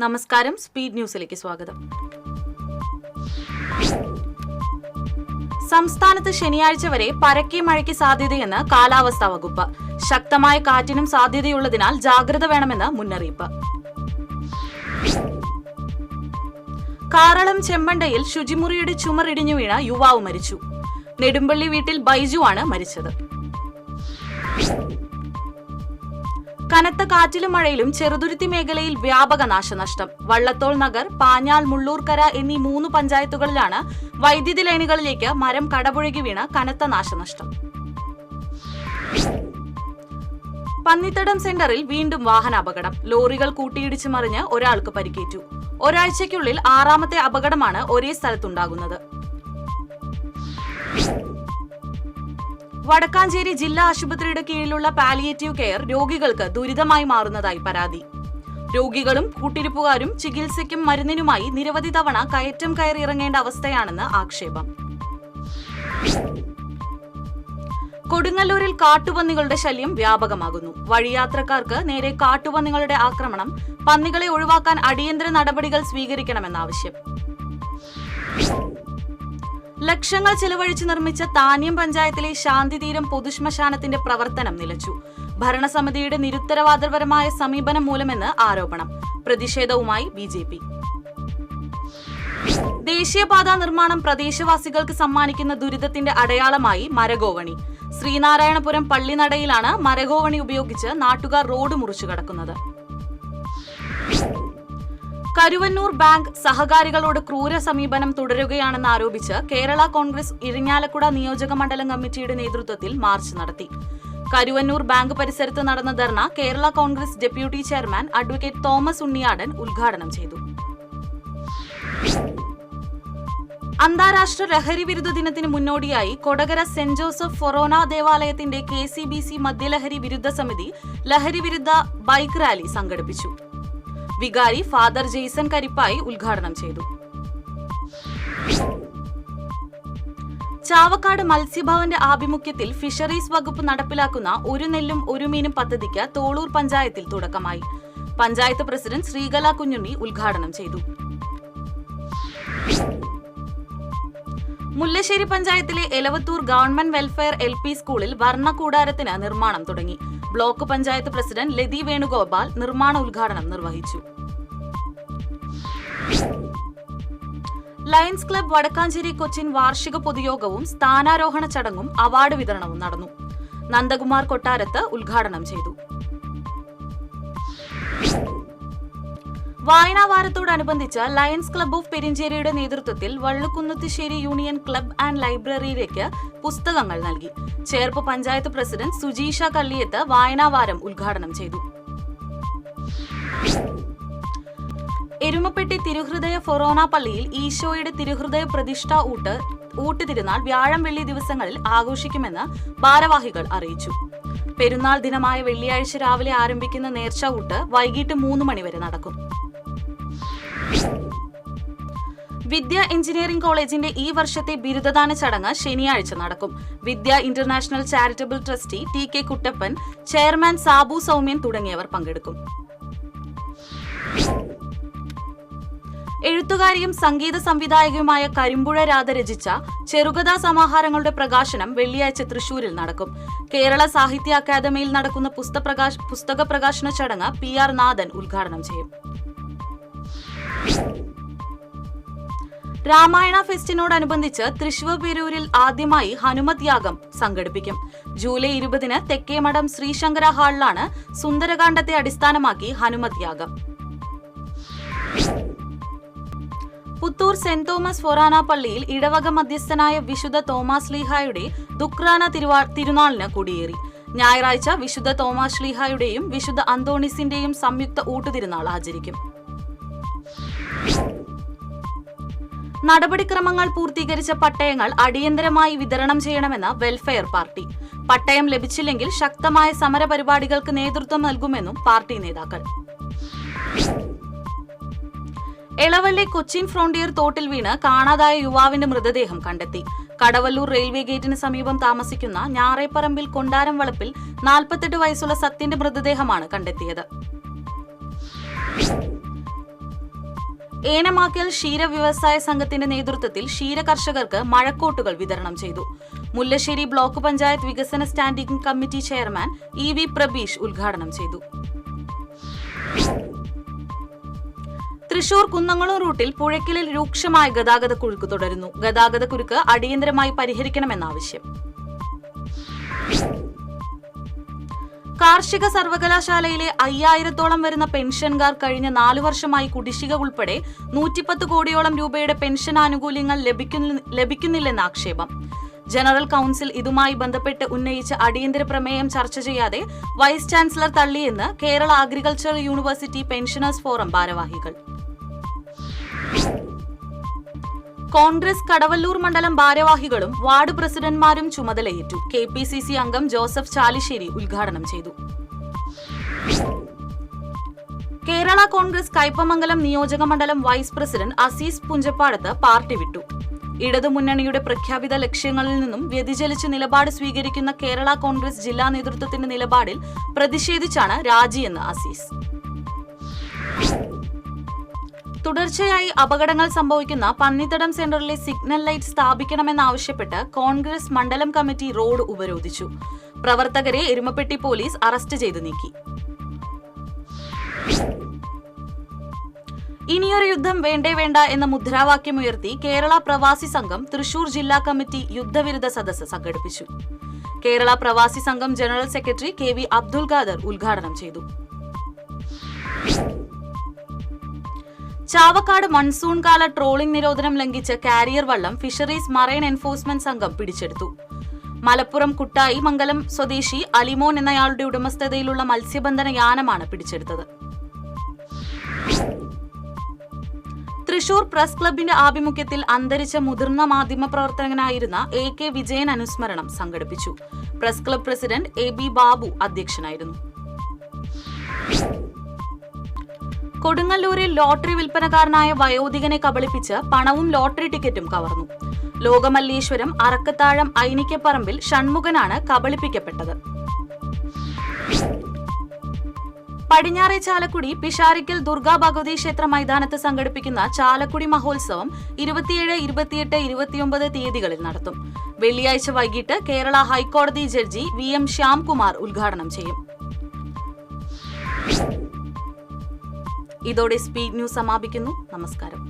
നമസ്കാരം, സ്പീഡ് ന്യൂസിലേക്ക് സ്വാഗതം. സംസ്ഥാനത്ത് ശനിയാഴ്ച വരെ പരക്കെ മഴയ്ക്ക് സാധ്യതയെന്ന് കാലാവസ്ഥാ വകുപ്പ്. ശക്തമായ കാറ്റിനും സാധ്യതയുള്ളതിനാൽ ജാഗ്രത വേണമെന്ന് മുന്നറിയിപ്പ്. കാറളം ചെമ്മണ്ടയിൽ ശുചിമുറിയുടെ ചുമറിടിഞ്ഞു വീണ യുവാവ് മരിച്ചു. നെടുമ്പള്ളി വീട്ടിൽ ബൈജുവാണ് മരിച്ചത്. കനത്ത കാറ്റിലും മഴയിലും ചെറുതുരുത്തി മേഖലയിൽ വ്യാപക നാശനഷ്ടം. വള്ളത്തോൾ നഗർ, പാഞ്ഞാൾ, മുള്ളൂർക്കര എന്നീ 3 പഞ്ചായത്തുകളിലാണ് വൈദ്യുതി ലൈനുകളിലേക്ക് മരം കടപുഴകി വീണ് കനത്ത നാശനഷ്ടം. പന്നിത്തടം സെന്ററിൽ വീണ്ടും വാഹനാപകടം. ലോറികൾ കൂട്ടിയിടിച്ച് മറിഞ്ഞ് ഒരാൾക്ക് പരിക്കേറ്റു. ഒരാഴ്ചയ്ക്കുള്ളിൽ 6ാമത്തെ അപകടമാണ് ഒരേ സ്ഥലത്തുണ്ടാകുന്നത്. വടക്കാഞ്ചേരി ജില്ലാ ആശുപത്രിയുടെ കീഴിലുള്ള പാലിയേറ്റീവ് കെയർ രോഗികൾക്ക് ദുരിതമായി മാറുന്നതായി പരാതി. രോഗികളും കൂട്ടിരിപ്പുകാരും ചികിത്സയ്ക്കും മരുന്നിനുമായി നിരവധി തവണ കയറ്റം കയറി ഇറങ്ങേണ്ട അവസ്ഥയാണെന്ന് ആക്ഷേപം. കൊടുങ്ങല്ലൂരിൽ കാട്ടുപന്നികളുടെ ശല്യം വ്യാപകമാകുന്നു. വഴിയാത്രക്കാർക്ക് നേരെ കാട്ടുപന്നികളുടെ ആക്രമണം. പന്നികളെ ഒഴിവാക്കാൻ അടിയന്തര നടപടികൾ സ്വീകരിക്കണമെന്നാവശ്യം. ലക്ഷങ്ങൾ ചെലവഴിച്ച് നിർമ്മിച്ച താന്യം പഞ്ചായത്തിലെ ശാന്തിതീരം പൊതുശ്മശാനത്തിന്റെ പ്രവർത്തനം നിലച്ചു. ഭരണസമിതിയുടെ നിരുത്തരവാദപരമായ സമീപനം മൂലമെന്ന് ആരോപണം. പ്രതിഷേധവുമായി BJP. ദേശീയപാതാ നിർമ്മാണം പ്രദേശവാസികൾക്ക് സമ്മാനിക്കുന്ന ദുരിതത്തിന്റെ അടയാളമായി മരഗോവണി. ശ്രീനാരായണപുരം പള്ളിനടയിലാണ് മരഗോവണി ഉപയോഗിച്ച് നാട്ടുകാർ റോഡ് മുറിച്ചു കടക്കുന്നത്. കരുവന്നൂർ ബാങ്ക് സഹകാരികളോട് ക്രൂര സമീപനം തുടരുകയാണെന്ന് ആരോപിച്ച് കേരള കോൺഗ്രസ് ഇരിങ്ങാലക്കുട നിയോജക മണ്ഡലം കമ്മിറ്റിയുടെ നേതൃത്വത്തിൽ മാർച്ച് നടത്തി. കരുവന്നൂർ ബാങ്ക് പരിസരത്ത് നടന്ന dharna Kerala Congress deputy chairman advocate Thomas Unniyadan ഉദ്ഘാടനം ചെയ്തു. അന്താരാഷ്ട്ര ലഹരി വിരുദ്ധ ദിനത്തിന് മുന്നോടിയായി കൊടകര സെന്റ് ജോസഫ് ഫൊറോന ദേവാലയത്തിന്റെ KCBC മദ്യലഹരി വിരുദ്ധ സമിതി ലഹരി വിരുദ്ധ ബൈക്ക് റാലി സംഘടിപ്പിച്ചു. വികാരി ഫാദർ ജെയ്സൺ കരിപ്പായി ഉദ്ഘാടനം ചെയ്തു. ചാവക്കാട് മത്സ്യഭവന്റെ ആഭിമുഖ്യത്തിൽ ഫിഷറീസ് വകുപ്പ് നടപ്പിലാക്കുന്ന ഒരു നെല്ലും ഒരു മീനും പദ്ധതിക്ക് തോളൂർ പഞ്ചായത്തിൽ തുടക്കമായി. പഞ്ചായത്ത് പ്രസിഡന്റ് ശ്രീകല കുഞ്ഞുണ്ണി ഉദ്ഘാടനം ചെയ്തു. മുല്ലശ്ശേരി പഞ്ചായത്തിലെ എലവത്തൂർ ഗവൺമെന്റ് വെൽഫെയർ LP സ്കൂളിൽ വർണ്ണക്കൂടാരത്തിന് നിർമ്മാണം തുടങ്ങി. ബ്ലോക്ക് പഞ്ചായത്ത് പ്രസിഡന്റ് ലതി വേണുഗോപാൽ നിർമ്മാണ ഉദ്ഘാടനം നിർവഹിച്ചു. ലയൺസ് ക്ലബ് വടക്കാഞ്ചേരി കൊച്ചിൻ വാർഷിക പൊതുയോഗവും സ്ഥാനാരോഹണ ചടങ്ങും അവാർഡ് വിതരണവും നടന്നു. നന്ദകുമാർ കൊട്ടാരത്ത് ഉദ്ഘാടനം ചെയ്തു. വായനാവാരത്തോടനുബന്ധിച്ച് ലയൺസ് ക്ലബ് ഓഫ് പെരിഞ്ചേരിയുടെ നേതൃത്വത്തിൽ വള്ളുകുന്നത്തുശ്ശേരി യൂണിയൻ ക്ലബ് ആൻഡ് ലൈബ്രറിയിലേക്ക് പുസ്തകങ്ങൾ നൽകി. ചേർപ്പ് പഞ്ചായത്ത് പ്രസിഡന്റ് സുജീഷ കള്ളിയത്ത് വായനാവാരം ഉദ്ഘാടനം ചെയ്തു. എരുമപ്പെട്ടി തിരുഹൃദയ ഫൊറോന പള്ളിയിൽ ഈശോയുടെ തിരുഹൃദയ പ്രതിഷ്ഠാ ഊട്ട് തിരുനാൾ വ്യാഴം വെള്ളി ദിവസങ്ങളിൽ ആഘോഷിക്കുമെന്ന് ഭാരവാഹികൾ അറിയിച്ചു. പെരുന്നാൾ ദിനമായ വെള്ളിയാഴ്ച രാവിലെ ആരംഭിക്കുന്ന നേർച്ച ഊട്ട് വൈകിട്ട് 3 മണി വരെ നടക്കും. വിദ്യ എഞ്ചിനീയറിംഗ് കോളേജിന്റെ ഈ വർഷത്തെ ബിരുദദാന ചടങ്ങ് ശനിയാഴ്ച നടക്കും. Vidya international charitable trustee TK Kuttappan, chairman Sabu Soumyan തുടങ്ങിയവർ പങ്കെടുക്കും. എഴുത്തുകാരിയും സംഗീത സംവിധായകയുമായ കരിമ്പുഴ രാധ രചിച്ച ചെറുകഥാ സമാഹാരങ്ങളുടെ പ്രകാശനം വെള്ളിയാഴ്ച തൃശൂരിൽ നടക്കും. കേരള സാഹിത്യ അക്കാദമിയിൽ നടക്കുന്ന പുസ്തക പ്രകാശന ചടങ്ങ് PR നാഥൻ ഉദ്ഘാടനം ചെയ്യും. രാമായണ ഫെസ്റ്റിനോടനുബന്ധിച്ച് തൃശൂർ പേരൂരിൽ ആദ്യമായി ഹനുമത് യാഗം സംഘടിപ്പിക്കും. ജൂലൈ 20-ന് തെക്കേമഠം ശ്രീശങ്കര ഹാളിലാണ് സുന്ദരകാന്ഡത്തെ അടിസ്ഥാനമാക്കി ഹനുമത് യാഗം. പുത്തൂർ സെന്റ് തോമസ് ഫൊറാന പള്ളിയിൽ ഇടവക മധ്യസ്ഥനായ വിശുദ്ധ തോമാസ് ശ്ലീഹായുടെ ദുക്രാന തിരുനാളിന് കൊടിയേറി. ഞായറാഴ്ച വിശുദ്ധ തോമാസ് ശ്ലീഹായുടെയും വിശുദ്ധ അന്തോണിസിന്റെയും സംയുക്ത ഊട്ടുതിരുനാൾ ആചരിക്കും. നടപടിക്രമങ്ങൾ പൂർത്തീകരിച്ച പട്ടയങ്ങൾ അടിയന്തരമായി വിതരണം ചെയ്യണമെന്ന് വെൽഫെയർ പാർട്ടി. പട്ടയം ലഭിച്ചില്ലെങ്കിൽ ശക്തമായ സമരപരിപാടികൾക്ക് നേതൃത്വം നൽകുമെന്നും പാർട്ടി നേതാക്കൾ. എളവള്ളി കൊച്ചിൻ ഫ്രോണ്ടിയർ തോട്ടിൽ വീണ് കാണാതായ യുവാവിന്റെ മൃതദേഹം കണ്ടെത്തി. കടവല്ലൂർ റെയിൽവേ ഗേറ്റിന് സമീപം താമസിക്കുന്ന ഞാറേപ്പറമ്പിൽ കൊണ്ടാരം വളപ്പിൽ 48 വയസ്സുള്ള സത്യന്റെ മൃതദേഹമാണ് കണ്ടെത്തിയത്. ഏനമാക്കൽ ക്ഷീര വ്യവസായ സംഘത്തിന്റെ നേതൃത്വത്തിൽ ക്ഷീര കർഷകർക്ക് മഴക്കോട്ടുകൾ വിതരണം ചെയ്തു. മുല്ലശ്ശേരി ബ്ലോക്ക് പഞ്ചായത്ത് വികസന standing committee chairman EV Prabeesh ഉദ്ഘാടനം ചെയ്തു. തൃശൂർ കുന്നംകുളം റൂട്ടിൽ പുഴയ്ക്കലിൽ രൂക്ഷമായ ഗതാഗതക്കുരുക്ക് തുടരുന്നു. ഗതാഗതക്കുരുക്ക് അടിയന്തരമായി പരിഹരിക്കണമെന്നാവശ്യം. കാർഷിക സർവകലാശാലയിലെ 5000-ഓളം വരുന്ന പെൻഷൻകാർ കഴിഞ്ഞ 4 വർഷമായി കുടിശ്ശിക ഉൾപ്പെടെ 110 കോടിയോളം രൂപയുടെ പെൻഷൻ ആനുകൂല്യങ്ങൾ ലഭിക്കുന്നില്ലെന്ന ആക്ഷേപം. ജനറൽ കൌൺസിൽ ഇതുമായി ബന്ധപ്പെട്ട് ഉന്നയിച്ച അടിയന്തര പ്രമേയം ചർച്ച ചെയ്യാതെ വൈസ് ചാൻസലർ തള്ളിയെന്ന് Kerala agricultural university pensioners forum ഭാരവാഹികൾ. കോൺഗ്രസ് കടവല്ലൂർ മണ്ഡലം ഭാരവാഹികളും വാർഡ് പ്രസിഡന്റ്മാരും ചുമതലയേറ്റു. KPCC അംഗം ജോസഫ് ചാലിശ്ശേരി ഉദ്ഘാടനം ചെയ്തു. കേരള കോൺഗ്രസ് കയ്പമംഗലം നിയോജക മണ്ഡലം വൈസ് പ്രസിഡന്റ് അസീസ് പുഞ്ചപ്പാടത്ത് പാർട്ടി വിട്ടു. ഇടതുമുന്നണിയുടെ പ്രഖ്യാപിത ലക്ഷ്യങ്ങളിൽ നിന്നും വ്യതിചലിച്ച് നിലപാട് സ്വീകരിക്കുന്ന കേരള കോൺഗ്രസ് ജില്ലാ നേതൃത്വത്തിന്റെ നിലപാടിൽ പ്രതിഷേധിച്ചാണ് രാജിയെന്ന് അസീസ്. തുടർച്ചയായി അപകടങ്ങൾ സംഭവിക്കുന്ന പന്നിത്തടം സെന്ററിലെ സിഗ്നൽ ലൈറ്റ് സ്ഥാപിക്കണമെന്നാവശ്യപ്പെട്ട് കോൺഗ്രസ് മണ്ഡലം കമ്മിറ്റി റോഡ് ഉപരോധിച്ചു. പ്രവർത്തകരെ എരുമപ്പെട്ടി പോലീസ് അറസ്റ്റ് ചെയ്ത് നീക്കി. ഇനിയൊരു യുദ്ധം വേണ്ടേ വേണ്ട എന്ന മുദ്രാവാക്യമുയർത്തി കേരള പ്രവാസി സംഘം തൃശൂർ ജില്ലാ കമ്മിറ്റി യുദ്ധവിരുദ്ധ സദസ്സ് സംഘടിപ്പിച്ചു. കേരള പ്രവാസി സംഘം general secretary KV Abdul Khader ഉദ്ഘാടനം ചെയ്തു. ചാവക്കാട് മൺസൂൺ കാല ട്രോളിംഗ് നിരോധനം ലംഘിച്ച് കാരിയർ വള്ളം ഫിഷറീസ് മറൈൻ എൻഫോഴ്സ്മെന്റ് സംഘം പിടിച്ചെടുത്തു. മലപ്പുറം കുട്ടായി മംഗലം സ്വദേശി അലിമോൻ എന്നയാളുടെ ഉടമസ്ഥതയിലുള്ള മത്സ്യബന്ധന യാനമാണ് പിടിച്ചെടുത്തത്. തൃശൂർ പ്രസ് ക്ലബിന്റെ ആഭിമുഖ്യത്തിൽ അന്തരിച്ച മുതിർന്ന മാധ്യമപ്രവർത്തകനായിരുന്ന AK വിജയൻ അനുസ്മരണം സംഘടിപ്പിച്ചു. Press club president AB Babu അധ്യക്ഷനായിരുന്നു. കൊടുങ്ങല്ലൂരിൽ ലോട്ടറി വിൽപ്പനക്കാരനായ വയോധികനെ കബളിപ്പിച്ച് പണവും ലോട്ടറി ടിക്കറ്റും കവർന്നു. ലോകമല്ലേശ്വരം അറക്കത്താഴം ഐനിക്കപ്പറമ്പിൽ ഷൺമുഖനാണ് കബളിപ്പിക്കപ്പെട്ടത്. പടിഞ്ഞാറെ ചാലക്കുടി പിഷാരിക്കൽ ദുർഗാ ഭഗവതി ക്ഷേത്ര മൈതാനത്ത് സംഘടിപ്പിക്കുന്ന ചാലക്കുടി മഹോത്സവം 27, 28, 29 തീയതികളിൽ നടത്തും. വെള്ളിയാഴ്ച വൈകിട്ട് കേരള ഹൈക്കോടതി ജഡ്ജി VM ശ്യാംകുമാർ ഉദ്ഘാടനം ചെയ്യും. ഇതോടെ സ്പീഡ് ന്യൂസ് സമാപിക്കുന്നു. നമസ്കാരം.